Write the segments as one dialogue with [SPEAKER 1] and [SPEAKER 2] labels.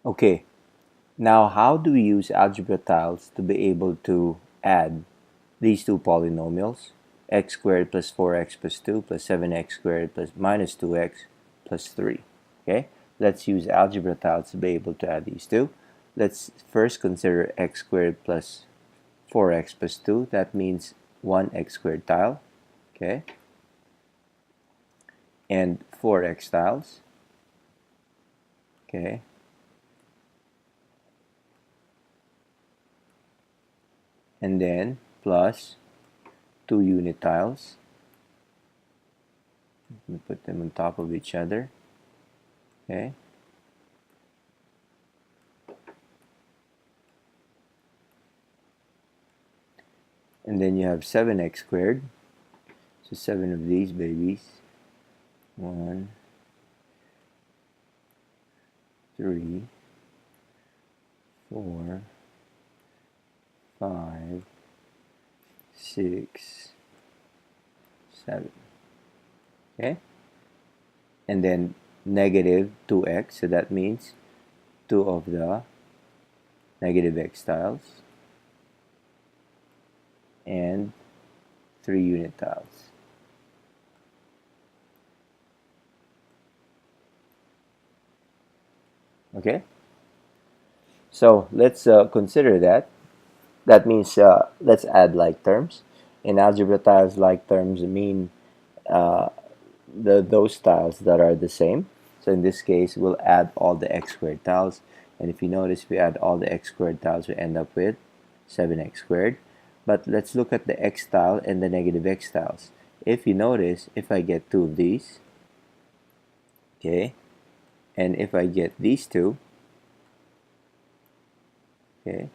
[SPEAKER 1] Okay, now how do we use algebra tiles to be able to add these two polynomials, x squared plus 4x plus 2 plus 7x squared plus minus 2x plus 3? Okay, let's use algebra tiles to be able to add these two. Let's first consider x squared plus 4x plus 2. That means 1x squared tile, okay, and 4x tiles, okay, and then plus 2 unit tiles. We put them on top of each other, okay, and then you have 7x squared, so 7 of these babies, 1, 3, 4, 5, 6, 7, okay, and then negative 2x, so that means 2 of the negative x tiles and 3 unit tiles. Okay, so let's consider that. That means let's add like terms. In algebra tiles, like terms mean uh, those tiles that are the same. So in this case, we'll add all the x squared tiles. And if you notice, we add all the x squared tiles, we end up with 7x squared. But let's look at the x tile and the negative x tiles. If you notice, if I get two of these, okay, and if I get these two, okay,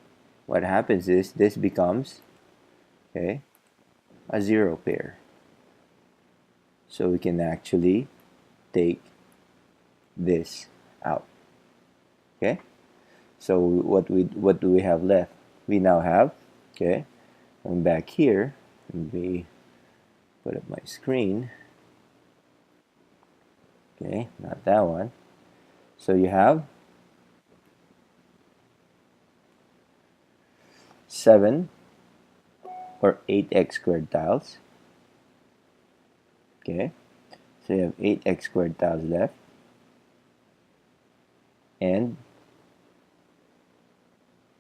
[SPEAKER 1] what happens is this becomes, okay, a zero pair. So we can actually take this out. Okay, so what do we have left? We now have, okay, I'm back here, let me put up my screen. Okay, not that one. So you have 7 or 8x squared tiles. Okay, so you have 8x squared tiles left, and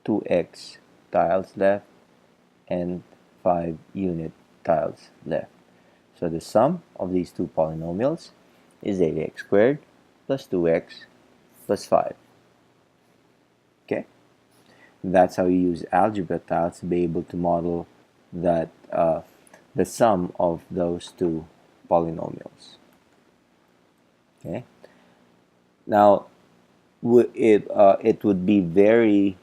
[SPEAKER 1] 2x tiles left, and 5 unit tiles left. So the sum of these two polynomials is 8x squared plus 2x plus 5. Okay, that's how you use algebra tiles to be able to model that the sum of those two polynomials. Okay, now it would be very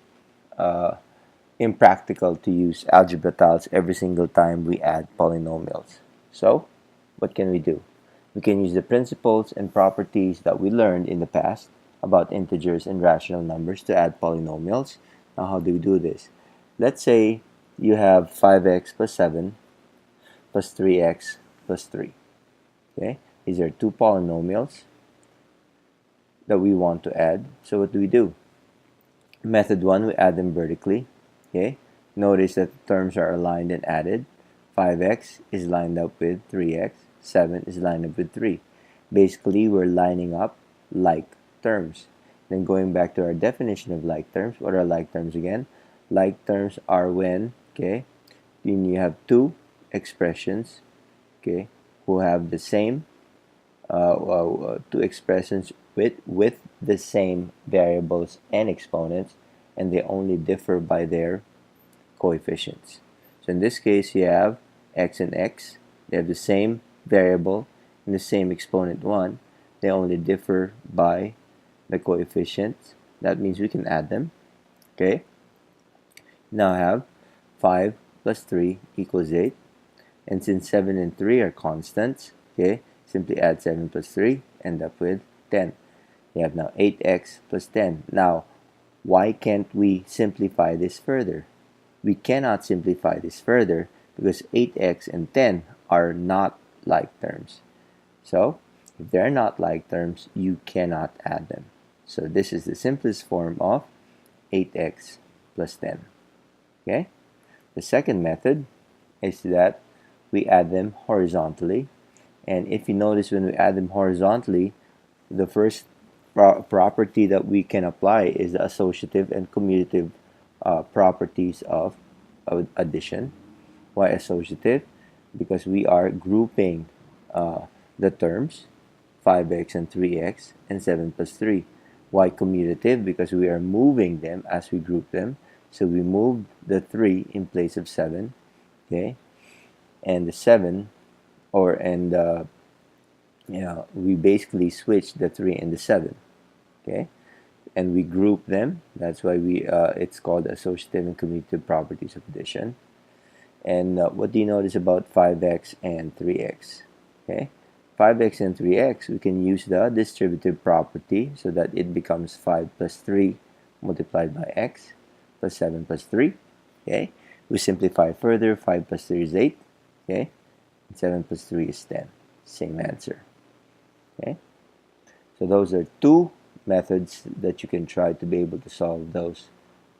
[SPEAKER 1] impractical to use algebra tiles every single time we add polynomials. So what can we do? We can use the principles and properties that we learned in the past about integers and rational numbers to add polynomials. Now how do we do this? Let's say you have 5x plus 7 plus 3x plus 3. Okay, these are two polynomials that we want to add. So what do we do? Method 1, we add them vertically. Okay, notice that the terms are aligned and added. 5x is lined up with 3x, 7 is lined up with 3. Basically, we're lining up like terms. Then going back to our definition of like terms, what are like terms again? Like terms are when, okay, then you have two expressions, okay, who have the same two expressions with the same variables and exponents, and they only differ by their coefficients. So in this case, you have x and x. They have the same variable and the same exponent 1. They only differ by the coefficients. That means we can add them. Okay. Now I have 5 plus 3 equals 8. And since 7 and 3 are constants, okay, simply add 7 plus 3, end up with 10. You have now 8x plus 10. Now, why can't we simplify this further? We cannot simplify this further because 8x and 10 are not like terms. So, if they're not like terms, you cannot add them. So this is the simplest form of 8x plus 10. Okay? The second method is that we add them horizontally. And if you notice, when we add them horizontally, the first property that we can apply is the associative and commutative properties of addition. Why associative? Because we are grouping the terms 5x and 3x and 7 plus 3. Why commutative? Because we are moving them as we group them. So we moved the 3 in place of 7, okay? And the 7, we basically switch the 3 and the 7, okay? And we group them. That's why it's called associative and commutative properties of addition. And what do you notice about 5x and 3x? Okay, 5x and 3x, we can use the distributive property so that it becomes 5 plus 3 multiplied by x plus 7 plus 3. Okay, we simplify further. 5 plus 3 is 8. Okay, and 7 plus 3 is 10. Same answer. Okay, so those are two methods that you can try to be able to solve those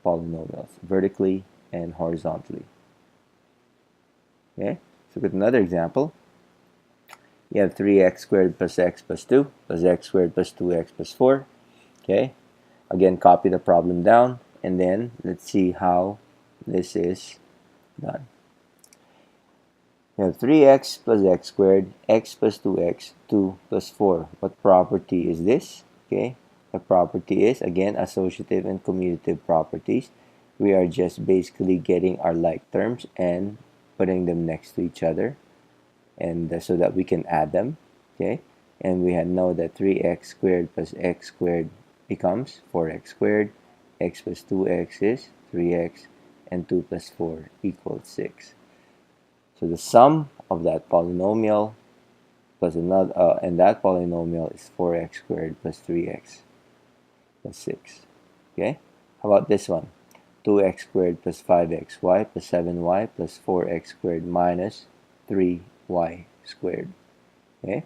[SPEAKER 1] polynomials, vertically and horizontally. Okay, so with another example, you have 3x squared plus x plus 2 plus x squared plus 2x plus 4. Okay, again, copy the problem down, and then let's see how this is done. You have 3x plus x squared, x plus 2x, 2 plus 4. What property is this? Okay, the property is, again, associative and commutative properties. We are just basically getting our like terms and putting them next to each other, and so that we can add them. Okay, and we know that 3x squared plus x squared becomes 4x squared, x plus 2x is 3x, and 2 plus 4 equals 6. So the sum of that polynomial plus another, and that polynomial is 4x squared plus 3x plus 6. Okay, how about this one? 2x squared plus 5xy plus 7y plus 4x squared minus 3y squared. Okay,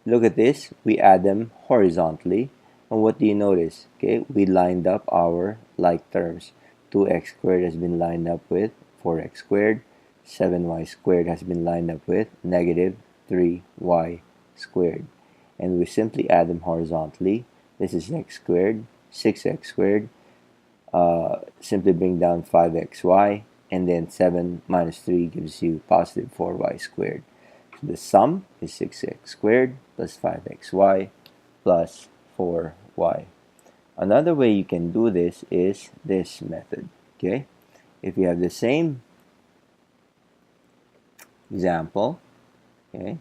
[SPEAKER 1] look at this. We add them horizontally, and what do you notice? Okay, we lined up our like terms. 2x squared has been lined up with 4x squared. 7y squared has been lined up with negative 3y squared. And we simply add them horizontally. This is x squared, 6x squared. Simply bring down 5xy, and then 7 minus 3 gives you positive 4y squared. So the sum is 6x squared plus 5xy plus 4y. Another way you can do this is this method. Okay, if you have the same example, okay,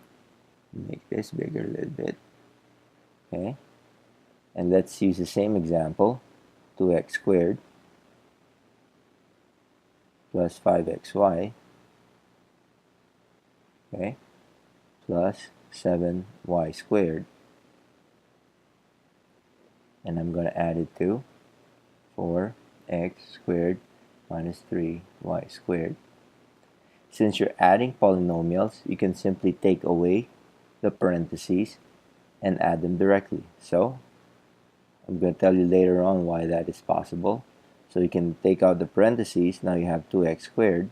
[SPEAKER 1] make this bigger a little bit. Okay, and let's use the same example. 2x squared plus 5xy, okay, plus 7y squared, and I'm going to add it to 4x squared minus 3y squared. Since you're adding polynomials, you can simply take away the parentheses and add them directly. So I'm going to tell you later on why that is possible. So you can take out the parentheses. Now you have 2x squared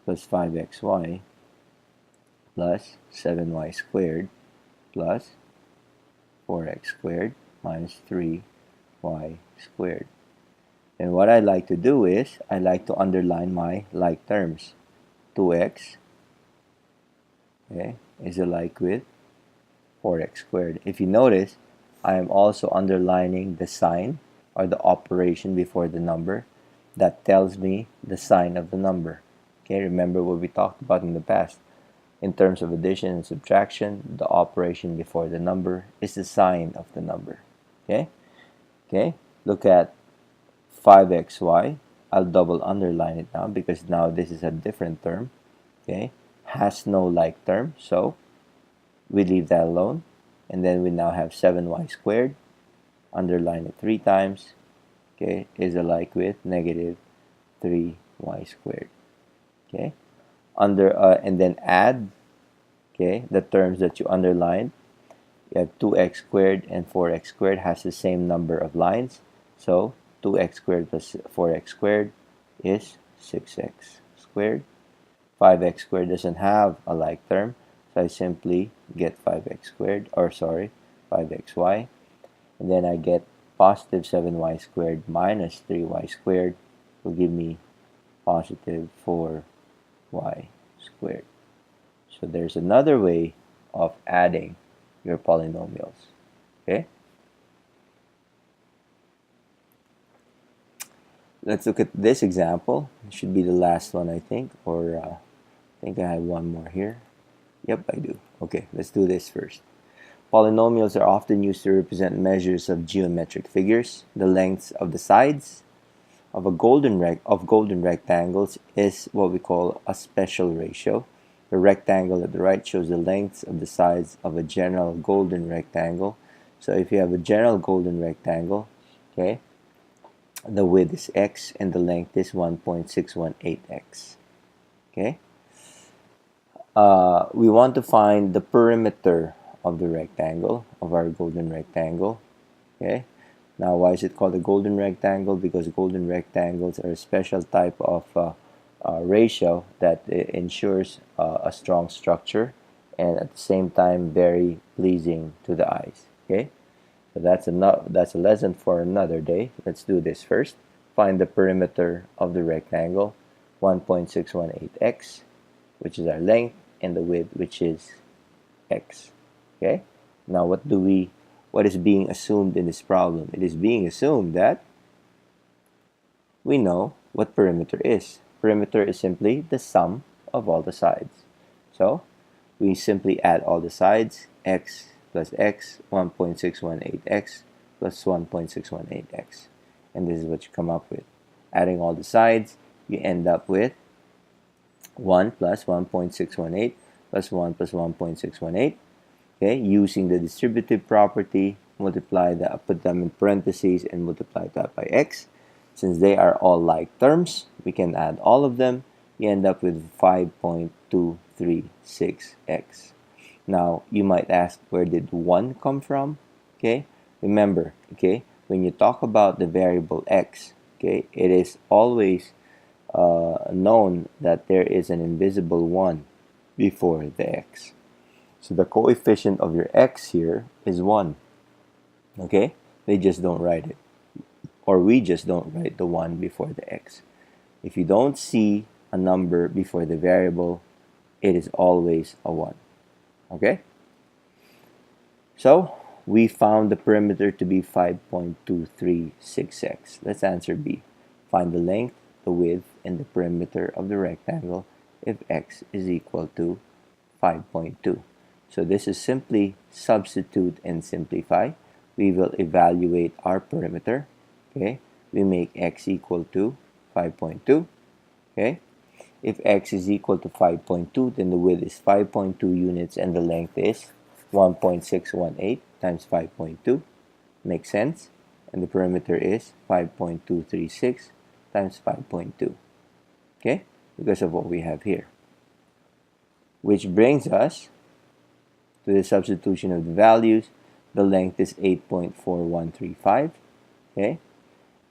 [SPEAKER 1] plus 5xy plus 7y squared plus 4x squared minus 3y squared. And what I like to do is, I like to underline my like terms. 2x, okay, is alike with 4x squared. If you notice, I am also underlining the sign or the operation before the number that tells me the sign of the number. Okay, remember what we talked about in the past. In terms of addition and subtraction, the operation before the number is the sign of the number. Okay, look at 5xy. I'll double underline it now because now this is a different term. Okay, has no like term, so we leave that alone. And then we now have 7y squared, underline it 3 times, okay, is alike with negative 3y squared. Okay, and then add, okay, the terms that you underlined. You have 2x squared and 4x squared has the same number of lines. So 2x squared plus 4x squared is 6x squared. 5x squared doesn't have a like term, so I simply get 5x squared, or sorry, 5xy. And then I get positive 7y squared minus 3y squared will give me positive 4y squared. So there's another way of adding your polynomials. Okay? Let's look at this example. It should be the last one, I think, or I think I have one more here. Yep, I do. Okay, let's do this first. Polynomials are often used to represent measures of geometric figures. The lengths of the sides of golden rectangles is what we call a special ratio. The rectangle at the right shows the lengths of the sides of a general golden rectangle. So if you have a general golden rectangle, okay, the width is x and the length is 1.618x. Okay. We want to find the perimeter of the rectangle, of our golden rectangle. Okay. Now, why is it called a golden rectangle? Because golden rectangles are a special type of ratio that ensures a strong structure and at the same time very pleasing to the eyes. Okay. So that's a lesson for another day. Let's do this first. Find the perimeter of the rectangle, 1.618x, which is our length, and the width, which is x. Okay. Now, what is being assumed in this problem? It is being assumed that we know what perimeter is. Perimeter is simply the sum of all the sides. So we simply add all the sides, x plus x, 1.618x plus 1.618x. And this is what you come up with. Adding all the sides, you end up with 1 plus 1.618 plus 1 plus 1.618. Okay, using the distributive property, put them in parentheses and multiply that by x. Since they are all like terms, we can add all of them. You end up with 5.236x. Now, you might ask, where did 1 come from? Okay, remember, okay, when you talk about the variable x, okay, it is always known that there is an invisible 1 before the x. So the coefficient of your x here is 1. Okay? They just don't write it. Or we just don't write the 1 before the x. If you don't see a number before the variable, it is always a 1. Okay? So, we found the perimeter to be 5.236x. Let's answer B. Find the length, the width, and the perimeter of the rectangle if x is equal to 5.2. So this is simply substitute and simplify. We will evaluate our perimeter. Okay, we make x equal to 5.2. Okay, if x is equal to 5.2, then the width is 5.2 units and the length is 1.618 times 5.2. Makes sense. And the perimeter is 5.236 times 5.2. Okay, because of what we have here. Which brings us to the substitution of the values. The length is 8.4135, okay,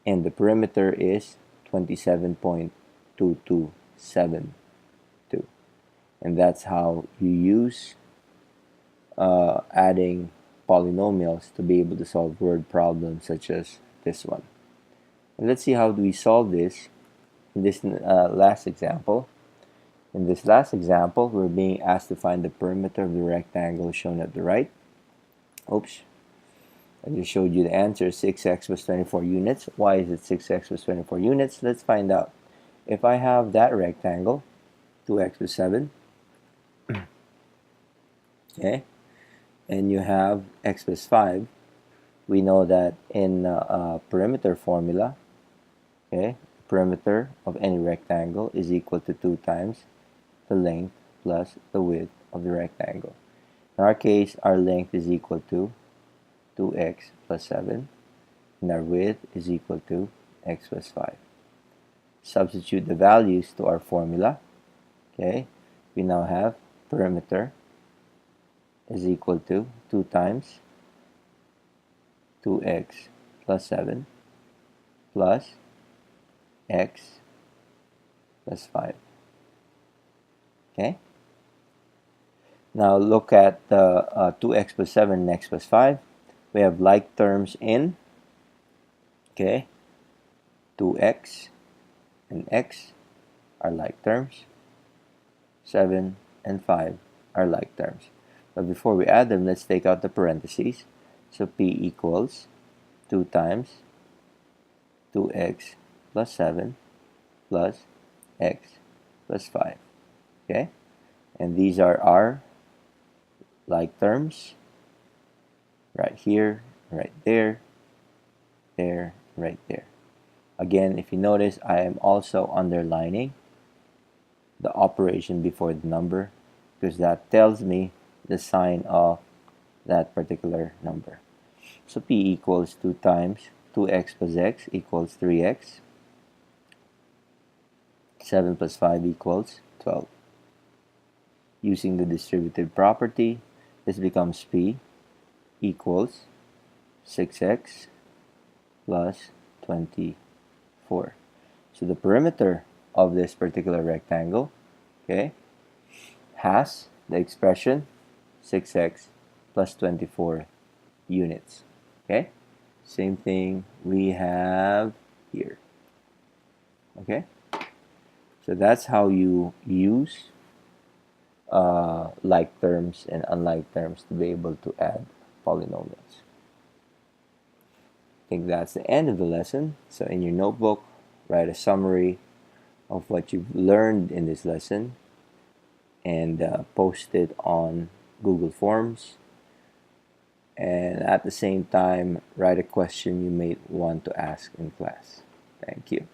[SPEAKER 1] and the perimeter is 27.2272, and that's how you use adding polynomials to be able to solve word problems such as this one. And let's see how do we solve this in this last example. In this last example, we're being asked to find the perimeter of the rectangle shown at the right. Oops. I just showed you the answer. 6x was 24 units. Why is it 6x was 24 units? Let's find out. If I have that rectangle, 2x was 7. Okay. And you have x plus 5. We know that in perimeter formula, okay, perimeter of any rectangle is equal to 2 times the length plus the width of the rectangle. In our case, our length is equal to 2x plus 7, and our width is equal to x plus 5. Substitute the values to our formula. Okay, we now have perimeter is equal to 2 times 2x plus 7 plus x plus 5. Okay? Now look at the 2x plus 7 and x plus 5. We have like terms in, okay, 2x and x are like terms. 7 and 5 are like terms. But before we add them, let's take out the parentheses. So p equals 2 times 2x plus 7 plus x plus 5. Okay? And these are our like terms right here, right there, right there. Again, if you notice, I am also underlining the operation before the number because that tells me the sign of that particular number. So p equals 2 times 2x plus x equals 3x. 7 plus 5 equals 12. Using the distributive property, this becomes p equals 6x plus 24. So the perimeter of this particular rectangle, okay, has the expression 6x plus 24 units. Okay, same thing we have here. Okay, so that's how you use like terms and unlike terms to be able to add polynomials. I think that's the end of the lesson. So in your notebook, write a summary of what you've learned in this lesson and post it on Google Forms. And at the same time, write a question you may want to ask in class. Thank you.